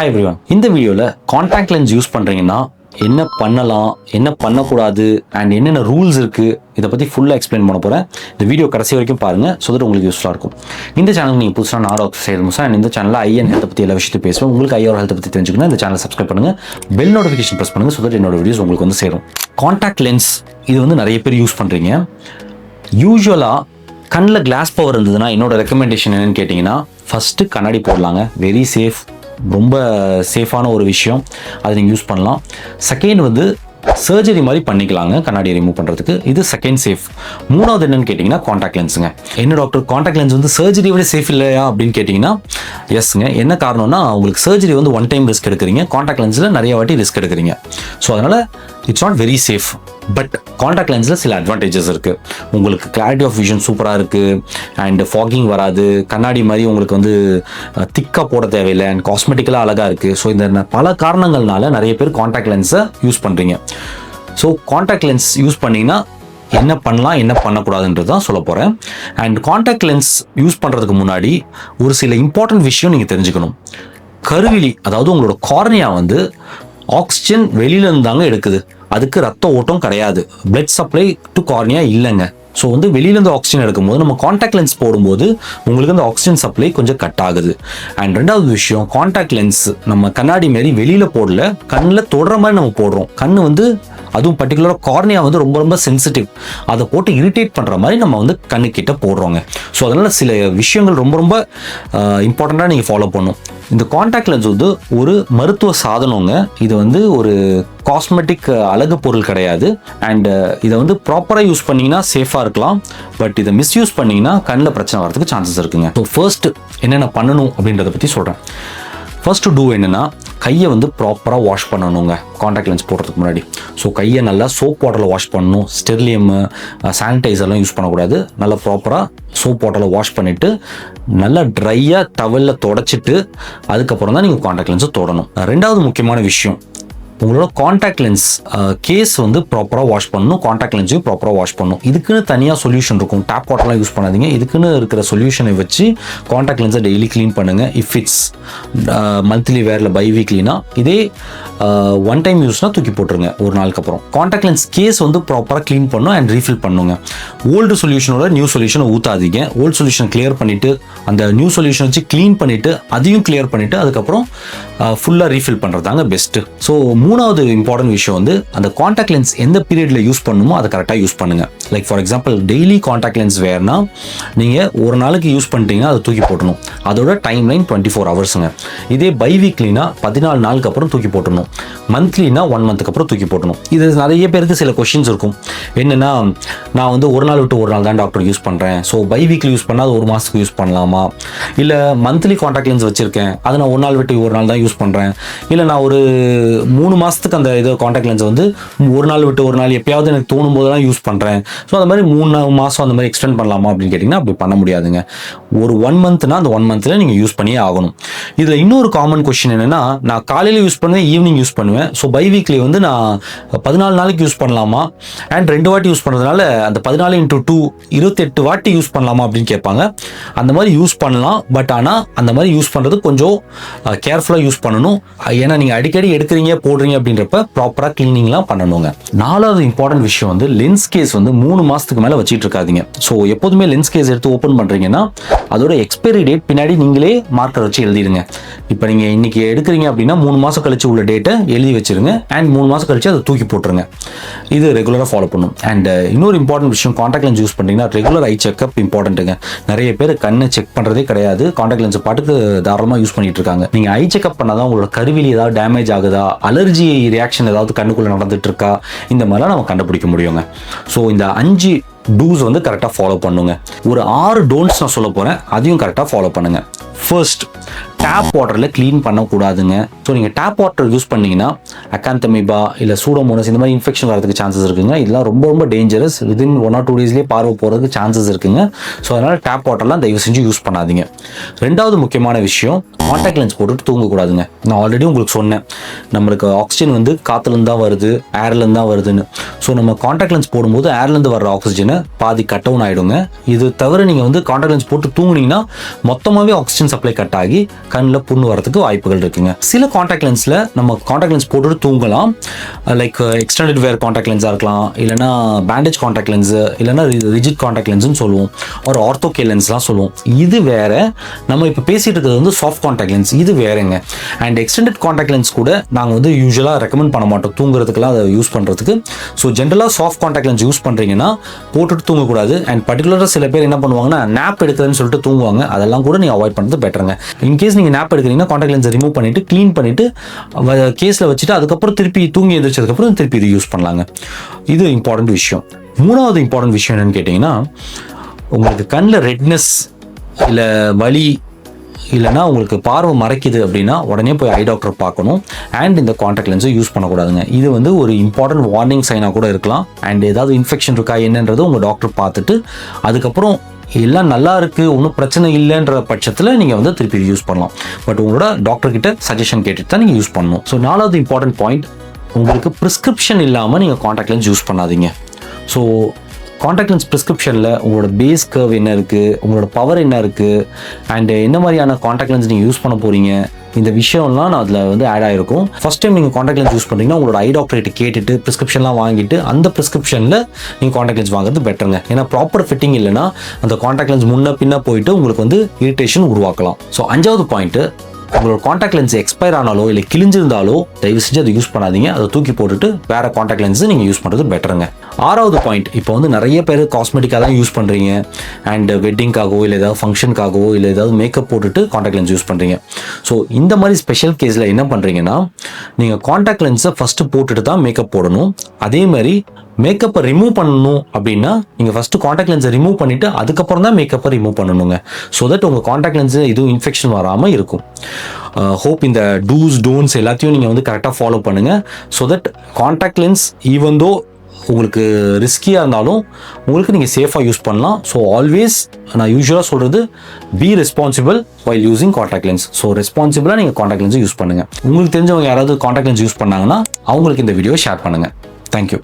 Hi everyone. இந்த வீடியோவில் contact lens use பண்ணுறீங்கன்னா என்ன பண்ணலாம், என்ன பண்ணக்கூடாது அண்ட் என்னென்ன ரூல்ஸ் இருக்குது, இதை பற்றி ஃபுல்லாக எக்ஸ்பிளைன் பண்ண போகிறேன். இந்த வீடியோ கடைசி வரைக்கும் பாருங்கள், ஸோ தட் உங்களுக்கு யூஸ்ஃபுல்லாக இருக்கும். இந்த சேனல் நீங்கள் புதுசாக நான் டாக்டர் சையத் முசா அண்ட் இந்த சேனலில் ஐ அண்ட் ஹெல்த்தை பற்றி எல்லா விஷயத்தையும் பேசுவேன். உங்களுக்கு ஐயோட ஹெல்த்தை பற்றி தெரிஞ்சுக்கணும், இந்த சேனல் சப்ஸ்கிரைப் பண்ணுங்கள், பெல் நோட்டிஃபிகேஷன் ப்ரெஸ் பண்ணுங்கள், ஸோ தட் என்னோட வீடியோஸ் உங்களுக்கு வந்து சேரும். காண்டாக்ட் லென்ஸ் இது வந்து நிறைய பேர் யூஸ் பண்ணுறீங்க. யூஸ்வலாக கண்ணில் கிளாஸ் பவர் இருந்ததுன்னா என்னோட ரெக்கமெண்டேஷன் என்னென்னு கேட்டிங்கன்னா, ஃபஸ்ட்டு கண்ணாடி போடலாங்க. வெரி சேஃப், ரொம்ப சேஃபான ஒரு விஷயம், அதை நீங்கள் யூஸ் பண்ணலாம். செகண்ட் வந்து சர்ஜரி மாதிரி பண்ணிக்கலாங்க கண்ணாடியை ரிமூவ் பண்ணுறதுக்கு, இது செகண்ட் சேஃப். மூணாவது என்னன்னு கேட்டிங்கன்னா காண்டாக்ட் லென்ஸுங்க. என்ன டாக்டர் காண்டாக்ட் லென்ஸ் வந்து சர்ஜரி விட சேஃப் இல்லையா அப்படின்னு கேட்டிங்கன்னா எஸ்ங்க. என்ன காரணம்னா உங்களுக்கு சர்ஜரி வந்து ஒன் டைம் ரிஸ்க் எடுக்கிறீங்க, காண்டாக்ட் லென்ஸில் நிறைய வாட்டி ரிஸ்க் எடுக்கிறீங்க. ஸோ அதனால் it's not very safe. But contact லென்ஸில் சில அட்வான்டேஜஸ் இருக்குது. உங்களுக்கு கிளாரிட்டி ஆஃப் விஷன் சூப்பராக இருக்குது அண்ட் ஃபாகிங் வராது, கண்ணாடி மாதிரி உங்களுக்கு வந்து திக்காக போட தேவையில்லை அண்ட் காஸ்மெட்டிக்கலாக அழகாக இருக்குது. ஸோ இந்த பல காரணங்கள்னால நிறைய பேர் காண்டாக்ட் லென்ஸை யூஸ் பண்ணுறீங்க. ஸோ காண்டாக்ட் லென்ஸ் யூஸ் பண்ணிங்கன்னா என்ன பண்ணலாம், என்ன பண்ணக்கூடாதுன்றது தான் சொல்ல போகிறேன். அண்ட் காண்டாக்ட் லென்ஸ் யூஸ் பண்ணுறதுக்கு முன்னாடி ஒரு சில இம்பார்ட்டன்ட் விஷயம் நீங்கள் தெரிஞ்சுக்கணும். கருவிழி, அதாவது உங்களோட கார்னியா வந்து ஆக்சிஜன் வெளியிலேருந்து தாங்க எடுக்குது, அதுக்கு ரத்த ஓட்டம் கிடையாது, பிளட் சப்ளை டு கார்னியா இல்லைங்க. ஸோ வந்து வெளியிலேருந்து ஆக்சிஜன் எடுக்கும்போது நம்ம காண்டாக்ட் லென்ஸ் போடும்போது உங்களுக்கு அந்த ஆக்சிஜன் சப்ளை கொஞ்சம் கட் ஆகுது. அண்ட் ரெண்டாவது விஷயம், காண்டாக்ட் லென்ஸ் நம்ம கண்ணாடி மாரி வெளியில் போடல, கண்ணில் தொடுற மாதிரி நம்ம போடுறோம். கண் வந்து அதுவும் பர்டிகுலராக கார்னியா வந்து ரொம்ப ரொம்ப சென்சிட்டிவ், அதை போட்டு இரிட்டேட் பண்ணுற மாதிரி நம்ம வந்து கண்ணுக்கிட்ட போடுறோங்க. ஸோ அதனால் சில விஷயங்கள் ரொம்ப ரொம்ப இம்பார்ட்டண்ட்டாக நீங்கள் ஃபாலோ பண்ணணும். இந்த காண்டாக்ட் லென்ஸ் வந்து ஒரு மருத்துவ சாதனங்க, இது வந்து ஒரு காஸ்மெட்டிக் அழகு பொருள் கிடையாது. அண்ட் இதை வந்து ப்ராப்பராக யூஸ் பண்ணிங்கன்னா சேஃபாக இருக்கலாம், பட் இதை மிஸ்யூஸ் பண்ணிங்கன்னா கண்ணில் பிரச்சனை வரதுக்கு சான்சஸ் இருக்குங்க. ஸோ ஃபர்ஸ்ட் என்னென்ன பண்ணணும் அப்படின்றத பற்றி சொல்கிறேன். ஃபர்ஸ்ட் டூ என்னென்னா, கையை வந்து ப்ராப்பராக வாஷ் பண்ணணுங்க காண்டாக்ட் லென்ஸ் போடுறதுக்கு முன்னாடி. ஸோ கையை நல்லா சோப் வாட்டரில் வாஷ் பண்ணணும். ஸ்டெர்லியம் சானிடைசர்லாம் யூஸ் பண்ணக்கூடாது. நல்லா ப்ராப்பராக சோப் வாட்டரில் வாஷ் பண்ணிவிட்டு நல்லா ட்ரையாக டவலில் தொடச்சிட்டு அதுக்கப்புறம் தான் நீங்கள் காண்டாக்ட் லென்ஸை தொடணும். ரெண்டாவது முக்கியமான விஷயம், உங்களோட காண்டாக்ட் லென்ஸ் கேஸ் வந்து ப்ராப்பராக வாஷ் பண்ணணும், காண்டாக்ட் லென்ஸையும் ப்ராப்பராக வாஷ் பண்ணணும். இதுக்குன்னு தனியாக சொல்யூஷன் இருக்கும், டேப் வாட்டர்லாம் யூஸ் பண்ணாதீங்க. இதுக்குன்னு இருக்கிற சொல்யூஷனை வச்சு காண்டாக்ட் லென்ஸை டெய்லி க்ளீன் பண்ணுங்கள். இஃப் இட்ஸ் மந்த்லி வேரில் பை வீக்லினா, இதே ஒன் டைம் யூஸ்னால் தூக்கி போட்டுருங்க ஒரு நாளுக்கு அப்புறம். காண்டாக்ட் லென்ஸ் கேஸ் வந்து ப்ராப்பராக க்ளீன் பண்ணணும் அண்ட் ரீஃபில் பண்ணுங்க. ஓல்டு சொல்யூஷனோட நியூ சொல்யூஷனை ஊற்றாதீங்க. ஓல்டு சொல்யூஷன் கிளியர் பண்ணிவிட்டு அந்த நியூ சொல்யூஷன் வச்சு க்ளீன் பண்ணிவிட்டு அதையும் கிளியர் பண்ணிவிட்டு அதுக்கப்புறம் ஃபுல்லாக ரீஃபில் பண்ணுறதாங்க பெஸ்ட்டு. ஸோ மூணாவது இம்பார்ட்டன்ட் விஷயம் வந்து அந்த காண்டாக்ட் லென்ஸ் எந்த பீரியடில் யூஸ் பண்ணணுமோ அதை கரெக்டாக யூஸ் பண்ணுங்கள். Like for example daily contact lens வேர்னா நீங்கள் ஒரு நாளைக்கு யூஸ் பண்ணிட்டீங்கன்னா அதை தூக்கி போட்டணும். அதோட டைம் லைன் 24 ஹவர்ஸுங்க. இதே பை வீக்லினா 14 நாளுக்கு அப்புறம் தூக்கி போட்டணும். மந்த்லினா 1 மந்த்துக்கு அப்புறம் தூக்கி போட்டணும். இது நிறைய பேருக்கு சில கொஷின்ஸ் இருக்கும். என்னென்னா, நான் வந்து ஒரு நாள் விட்டு ஒரு நாள் தான் டாக்டர் யூஸ் பண்ணுறேன், ஸோ பை வீக்லி யூஸ் பண்ணால் அது ஒரு மாதத்துக்கு யூஸ் பண்ணலாமா, இல்லை மந்த்லி காண்டாக்ட் லென்ஸ் வச்சுருக்கேன் அதை நான் ஒரு நாள் விட்டு ஒரு நாள் தான் யூஸ் பண்ணுறேன், இல்லை நான் ஒரு 3 மாதத்துக்கு அந்த இது காண்டாக்ட் லென்ஸ் வந்து ஒரு நாள் விட்டு ஒரு நாள் எப்பயாவது எனக்கு தோணும் போதெல்லாம் யூஸ் பண்ணுறேன், ஸோ அந்த மாதிரி 3 மாதம் அந்த மாதிரி எக்ஸ்டெண்ட் பண்ணலாமா அப்படின்னு கேட்டிங்கன்னா அப்படி பண்ண முடியாதுங்க. ஒரு 1 மந்த்னா அந்த 1 மந்த்தில் நீங்கள் யூஸ் பண்ணியே ஆகணும். இதில் இன்னொரு காமன் கொஸ்டின் என்னென்னா, நான் காலையில் யூஸ் பண்ணுவேன், ஈவினிங் யூஸ் பண்ணுவேன், ஸோ பை வீக்லி வந்து நான் 14 நாளைக்கு யூஸ் பண்ணலாமா அண்ட் 2 வாட்டி யூஸ் பண்ணுறதுனால அந்த 14 × 2 28 வாட்டி யூஸ் பண்ணலாமா அப்படின்னு கேட்பாங்க. அந்த மாதிரி யூஸ் பண்ணலாம், பட் ஆனால் அந்த மாதிரி யூஸ் பண்ணுறது கொஞ்சம் கேர்ஃபுல்லாக யூஸ் பண்ணணும். ஏன்னா நீங்கள் அடிக்கடி எடுக்கிறீங்க போடுறீங்க அப்படின்றப்ப ப்ராப்பராக க்ளீனிங்லாம் பண்ணணுங்க. 4வது இம்பார்ட்டன்ட் விஷயம் வந்து லென்ஸ் கேஸ் வந்து 3 மாதத்துக்கு மேலே வச்சுட்டு இருக்காதீங்க. ஸோ எப்போதுமே லென்ஸ் கேஸ் எடுத்து ஓப்பன் பண்ணுறீங்கன்னா அதோட எக்ஸ்பைரி டேட் பின்னாடி நீங்களே மார்க்கர் வச்சு எழுதிடுங்க. இப்போ நீங்கள் இன்றைக்கி எடுக்கிறீங்க அப்படின்னா 3 மாதம் கழிச்சு உள்ள டேட்டை எழுதி வச்சுருங்க அண்ட் 3 மாதம் கழிச்சு அதை தூக்கி போட்டுருங்க. இது ரெகுலராக ஃபாலோ பண்ணும். அண்ட் இன்னொரு இம்பார்ட்டன்ட் விஷயம், காண்டாக்ட் லென்ஸ் யூஸ் பண்ணிங்கன்னா ரெகுலர் ஐ செக்அப் இம்பார்ட்டன்ட்டுங்க. நிறைய பேர் கண்ணை செக் பண்ணுறதே கிடையாது, காண்டாக்ட் லென்ஸ் பாட்டுக்கு தாராளமாக யூஸ் பண்ணிட்டு இருக்காங்க. நீங்கள் ஐ செக்அப் பண்ணாதான் உங்களோட கருவிலி ஏதாவது டேமேஜ் ஆகுதா, அலர்ஜி ரியாக்ஷன் ஏதாவது கண்ணுக்குள்ளே நடந்துட்டு இருக்கா, இந்த மாதிரிலாம் நம்ம கண்டுபிடிக்க முடியுங்க. ஸோ இந்த 5 டூஸ் வந்து கரெக்டாக ஃபாலோ பண்ணுங்க. ஒரு 6 டோன்ட்ஸ் நான் சொல்ல போகிறேன், அதையும் கரெக்டாக ஃபாலோ பண்ணுங்கள். ஃபர்ஸ்ட், டேப் வாட்டரில் க்ளீன் பண்ணக்கூடாதுங்க. ஸோ நீங்கள் டேப் வாட்டர் யூஸ் பண்ணிங்கன்னா அகாந்தமீபா இல்லை சூடோமோனஸ் இந்த மாதிரி இன்ஃபெக்ஷன் வரதுக்கு சான்சஸ் இருக்குங்க. இதெல்லாம் ரொம்ப ரொம்ப டேஞ்சரஸ். வித்தின் 1 or 2 டேஸ்லேயே பார்வை போகிறதுக்கு சான்சஸ் இருக்குங்க. ஸோ அதனால் டேப் வாட்டர்லாம் தயவு செஞ்சு யூஸ் பண்ணாதீங்க. ரெண்டாவது முக்கியமான விஷயம், காண்டாக்ட் லென்ஸ் போட்டுட்டு தூங்கக்கூடாதுங்க. நான் ஆல்ரெடி உங்களுக்கு சொன்னேன், நம்மளுக்கு ஆக்சிஜன் வந்து காற்றுலேருந்து தான் வருது, ஏர்லேருந்து தான் வருதுன்னு. ஸோ நம்ம காண்டாக்ட் லென்ஸ் போடும்போது ஏர்லேருந்து வர்ற ஆக்சிஜனை பாதி கட் டவுன் ஆகிடுங்க. இது தவிர நீங்கள் வந்து காண்டாக்ட் லென்ஸ் போட்டு தூங்குனீங்கன்னா மொத்தமாகவே ஆக்சிஜன் சப்ளை கட் ஆகி கண்ணில் புண்ணு வரதுக்கு வாய்ப்புகள் இருக்குங்க. சில காண்டாக்ட் லென்ஸில் நம்ம காண்டாக்ட் லென்ஸ் போட்டுட்டு தூங்கலாம். லைக் எக்ஸ்டெண்டட் வேர் காண்டாக்ட் லென்ஸாக இருக்கலாம், இல்லைனா பேண்டேஜ் காண்டாக்ட் லென்ஸு, இல்லைனா ரிஜிட் காண்டாக்ட் லென்ஸ்னு சொல்லுவோம், ஒரு ஆர்த்தோகே லென்ஸ்லாம் சொல்லுவோம். இது வேற. நம்ம இப்போ பேசிகிட்டு இருக்கிறது வந்து சாஃப்ட் காண்டாக்ட் லென்ஸ், இது வேறங்க. அண்ட் எக்ஸ்டெண்டட் காண்டாக்ட் லென்ஸ் கூட நாங்கள் வந்து யூஸ்வலாக ரெக்கமெண்ட் பண்ண மாட்டோம் தூங்குறதுக்குலாம் அதை யூஸ் பண்ணுறதுக்கு. ஸோ ஜென்ரலாக சாஃப்ட் காண்டாக்ட் லென்ஸ் யூஸ் பண்ணுறீங்கன்னா போட்டுட்டு தூங்கக்கூடாது. அண்ட் பர்டிகுலராக சில பேர் என்ன பண்ணுவாங்கன்னா நாப் எடுக்கிறதுன்னு சொல்லிட்டு தூங்குவாங்க. அதெல்லாம் கூட நீங்கள் அவாய்ட் பண்ணுறது பெட்டருங்க. இன்கேஸ் நீங்கள் நாப் எடுக்கிறீங்கன்னா காண்டாக்ட் லென்ஸை ரிமூவ் பண்ணிவிட்டு க்ளீன் பண்ணிவிட்டு கேஸில் வச்சுட்டு அதுக்கப்புறம் திருப்பி தூங்கி எழுந்திரிச்சதுக்கப்புறம் திருப்பி இது யூஸ் பண்ணலாங்க. இது இம்பார்ட்டன்ட் விஷயம். மூணாவது இம்பார்ட்டன்ட் விஷயம் என்னென்னு கேட்டிங்கன்னா, உங்களுக்கு கண்ணில் ரெட்னஸ் இல்லை வலி இல்லைனா உங்களுக்கு பார்வை மறைக்குது அப்படின்னா உடனே போய் ஐ டாக்டர் பார்க்கணும். அண்ட் இந்த காண்டாக்ட் லென்ஸை யூஸ் பண்ணக்கூடாதுங்க. இது வந்து ஒரு இம்பார்ட்டன்ட் வார்னிங் சைனாக கூட இருக்கலாம். அண்ட் ஏதாவது இன்ஃபெக்ஷன் இருக்கா என்னன்றது உங்கள் டாக்டர் பார்த்துட்டு அதுக்கப்புறம் எல்லாம் நல்லா இருக்குது, ஒன்றும் பிரச்சனை இல்லைன்ற பட்சத்தில் நீங்கள் வந்து திருப்பி யூஸ் பண்ணலாம். பட் உங்களோட டாக்டர்கிட்ட சஜஷன் கேட்டுட்டு தான் நீங்கள் யூஸ் பண்ணணும். ஸோ 4வது இம்பார்ட்டன்ட் பாயிண்ட், உங்களுக்கு ப்ரிஸ்கிரிப்ஷன் இல்லாமல் நீங்கள் காண்டாக்ட் லென்ஸ் யூஸ் பண்ணாதீங்க. ஸோ காண்டாக்ட் லென்ஸ் ப்ரிஸ்கிரிப்ஷனில் உங்களோட பேஸ் கர்வ் என்ன இருக்குது, உங்களோட பவர் என்ன இருக்குது, அண்டு என்ன மாதிரியான காண்டாக்ட் லென்ஸ் நீங்கள் யூஸ் பண்ண போகிறீங்க, இந்த விஷயம்லாம் நான் அதில் வந்து ஆட் ஆகிருக்கும். ஃபஸ்ட் டைம் நீங்கள் காண்டாக்ட் லென்ஸ் யூஸ் பண்ணுறீங்கன்னா உங்களோட ஐ டாக்டர்கிட்ட கேட்டுட்டு ப்ரிஸ்கிரிப்ஷன்லாம் வாங்கிட்டு அந்த ப்ரிஸ்கிரிப்ஷனில் நீங்கள் காண்டாக்ட் லென்ஸ் வாங்குறது பெட்டருங்க. ஏன்னா ப்ராப்பர் ஃபிட்டிங் இல்லைனா அந்த காண்டாக்ட் லென்ஸ் முன்ன பின்ன போயிட்டு உங்களுக்கு வந்து இரிட்டேஷன் உருவாக்கலாம். ஸோ 5வது பாயிண்ட்டு, உங்களோட காண்டாக்ட் லென்ஸ் எக்ஸ்பயர் ஆனாலோ இல்லை கிழிஞ்சிருந்தாலோ தயவு செஞ்சு அதை யூஸ் பண்ணாதீங்க. அதை தூக்கி போட்டுட்டு வேறு காண்டாக்ட் லென்ஸு நீங்கள் யூஸ் பண்ணுறது பெட்டருங்க. 6வது பாயிண்ட், இப்போ வந்து நிறைய பேர் காஸ்மெட்டிக்காக தான் யூஸ் பண்ணுறீங்க. அண்ட் வெட்டிங்காகவோ இல்லை ஏதாவது ஃபங்க்ஷனுக்காகவோ இல்லை ஏதாவது மேக்கப் போட்டுட்டு காண்டாக்ட் லென்ஸ் யூஸ் பண்ணுறீங்க. ஸோ இந்த மாதிரி ஸ்பெஷல் கேஸில் என்ன பண்ணுறீங்கன்னா, நீங்கள் காண்டாக்ட் லென்ஸை ஃபஸ்ட்டு போட்டுட்டு தான் மேக்கப் போடணும். அதே மாதிரி மேக்கப்பை ரிமூவ் பண்ணணும் அப்படின்னா நீங்கள் ஃபஸ்ட்டு காண்டாக்ட் லென்ஸை ரிமூவ் பண்ணிவிட்டு அதுக்கப்புறம் தான் மேக்கப்பை ரிமூவ் பண்ணணுங்க. ஸோ தட் உங்கள் காண்டாக்ட் லென்ஸு எதுவும் இன்ஃபெக்ஷன் வராமல் இருக்கும். ஹோப் இந்த டூஸ் டோன்ட்ஸ் எல்லாத்தையும் நீங்கள் வந்து கரெக்டாக ஃபாலோ பண்ணுங்கள். So that contact lens even though உங்களுக்கு ரிஸ்கியாக இருந்தாலும் உங்களுக்கு நீங்கள் சேஃபாக யூஸ் பண்ணலாம். ஸோ ஆல்வேஸ் நான் யூஸ்வலாக சொல்கிறது, be responsible while using contact lens. So ரெஸ்பான்சிபிளாக நீங்கள் காண்டாக்ட் லென்ஸை யூஸ் பண்ணுங்கள். உங்களுக்கு தெரிஞ்சவங்க யாராவது காண்டாக்ட் லென்ஸ் யூஸ் பண்ணாங்கன்னா அவங்களுக்கு இந்த வீடியோ ஷேர் பண்ணுங்கள். தேங்க்யூ.